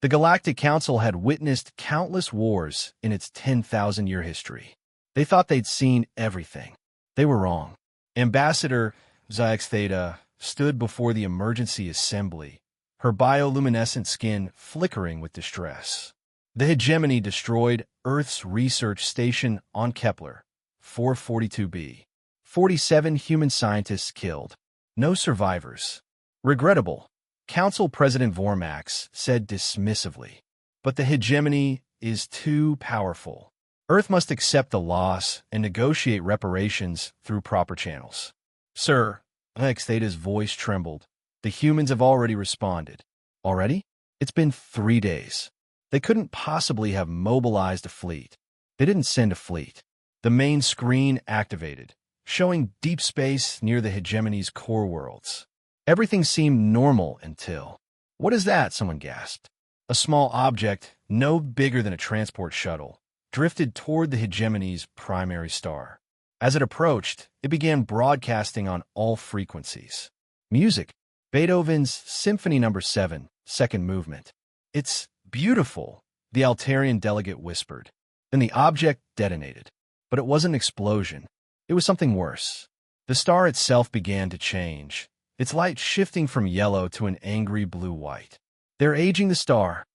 The Galactic Council had witnessed countless wars in its 10,000-year history. They thought they'd seen everything. They were wrong. Ambassador Zyx Theta stood before the emergency assembly, her bioluminescent skin flickering with distress. The hegemony destroyed Earth's research station on Kepler, 442b. 47 human scientists killed. No survivors. Regrettable, Council President Vormax said dismissively. But the hegemony is too powerful. Earth must accept the loss and negotiate reparations through proper channels. Sir, Zyx Theta's voice trembled. The humans have already responded. Already? It's been 3 days. They couldn't possibly have mobilized a fleet. They didn't send a fleet. The main screen activated, showing deep space near the hegemony's core worlds. Everything seemed normal until... What is that? Someone gasped. A small object, no bigger than a transport shuttle, drifted toward the hegemony's primary star. As it approached, it began broadcasting on all frequencies. Music. Beethoven's Symphony No. 7, second movement. It's beautiful, the Altarian delegate whispered. Then the object detonated. But it wasn't an explosion. It was something worse. The star itself began to change, its light shifting from yellow to an angry blue-white. They're aging the star,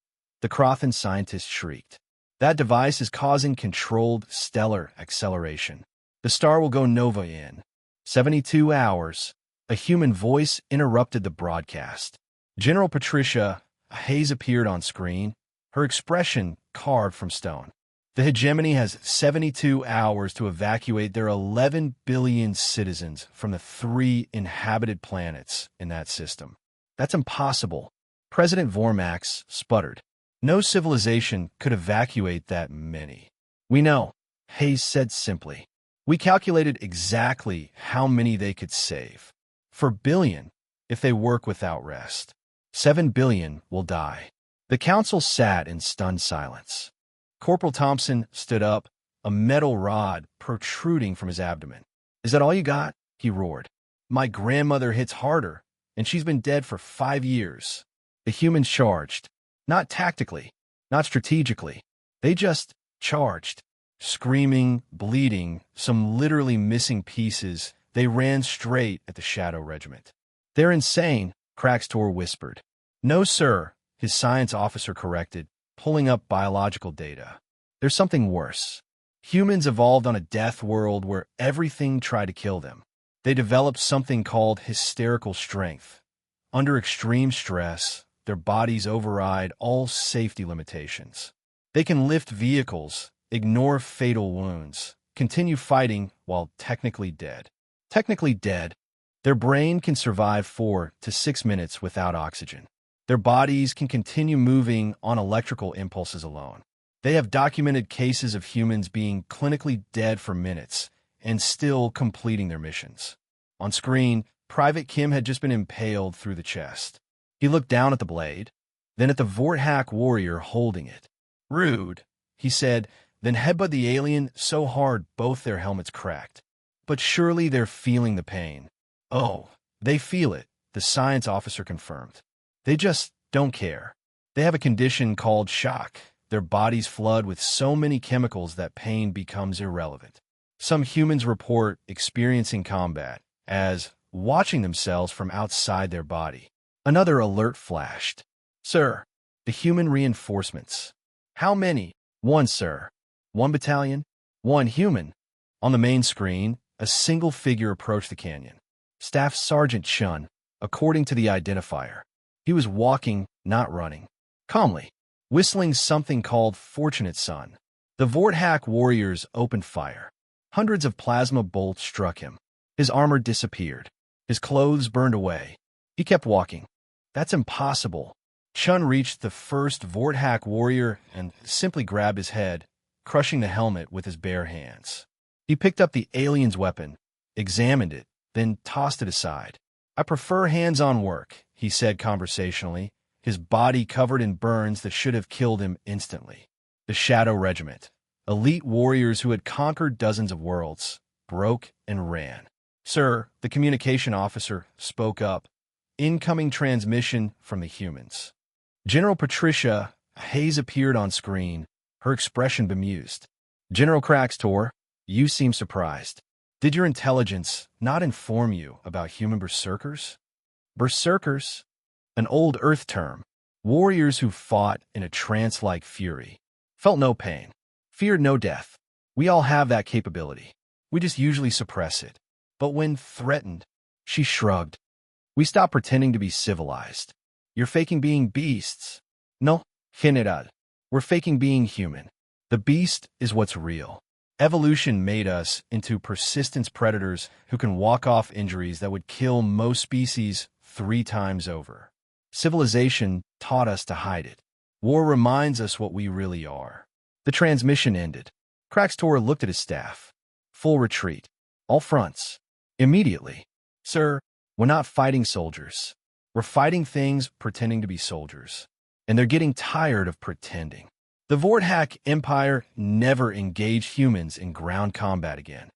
the Crothan scientist shrieked. That device is causing controlled stellar acceleration. The star will go nova in 72 hours. A human voice interrupted the broadcast. General Patricia, a haze appeared on screen, her expression carved from stone. The hegemony has 72 hours to evacuate their 11 billion citizens from the 3 inhabited planets in that system. That's impossible. President Vormax sputtered. No civilization could evacuate that many. We know, Hayes said simply. We calculated exactly how many they could save. 4 billion, if they work without rest. 7 billion will die. The council sat in stunned silence. Corporal Thompson stood up, a metal rod protruding from his abdomen. Is that all you got? He roared. My grandmother hits harder, and she's been dead for 5 years. The humans charged. Not tactically, not strategically. They just charged. Screaming, bleeding, some literally missing pieces, they ran straight at the Shadow Regiment. They're insane, Craxtor whispered. No, sir, his science officer corrected, pulling up biological data. There's something worse. Humans evolved on a death world where everything tried to kill them. They developed something called hysterical strength. Under extreme stress, their bodies override all safety limitations. They can lift vehicles, ignore fatal wounds, continue fighting while technically dead. Technically dead, their brain can survive 4 to 6 minutes without oxygen. Their bodies can continue moving on electrical impulses alone. They have documented cases of humans being clinically dead for minutes and still completing their missions. On screen, Private Kim had just been impaled through the chest. He looked down at the blade, then at the Vorthack warrior holding it. Rude, he said, then headbutted the alien so hard both their helmets cracked. But surely they're feeling the pain. Oh, they feel it, the science officer confirmed. They just don't care. They have a condition called shock. Their bodies flood with so many chemicals that pain becomes irrelevant. Some humans report experiencing combat as watching themselves from outside their body. Another alert flashed. Sir, the human reinforcements. How many? 1, sir. 1 battalion? 1 human. On the main screen, a single figure approached the canyon. Staff Sergeant Chun, according to the identifier. He was walking, not running. Calmly, whistling something called Fortunate Son. The Vorthack warriors opened fire. Hundreds of plasma bolts struck him. His armor disappeared. His clothes burned away. He kept walking. That's impossible. Chun reached the first Vorthack warrior and simply grabbed his head, crushing the helmet with his bare hands. He picked up the alien's weapon, examined it, then tossed it aside. I prefer hands-on work, he said conversationally, his body covered in burns that should have killed him instantly. The Shadow Regiment, elite warriors who had conquered dozens of worlds, broke and ran. Sir, the communication officer spoke up. Incoming transmission from the humans. General Patricia Hayes appeared on screen, her expression bemused. General Craxtor, you seem surprised. Did your intelligence not inform you about human berserkers? Berserkers? An old Earth term. Warriors who fought in a trance-like fury. Felt no pain. Feared no death. We all have that capability. We just usually suppress it. But when threatened, she shrugged. We stop pretending to be civilized. You're faking being beasts. No, General. We're faking being human. The beast is what's real. Evolution made us into persistence predators who can walk off injuries that would kill most species 3 times over. Civilization taught us to hide it. War reminds us what we really are. The transmission ended. Craxtor looked at his staff. Full retreat. All fronts. Immediately. Sir, we're not fighting soldiers. We're fighting things pretending to be soldiers. And they're getting tired of pretending. The Vorthak Empire never engaged humans in ground combat again.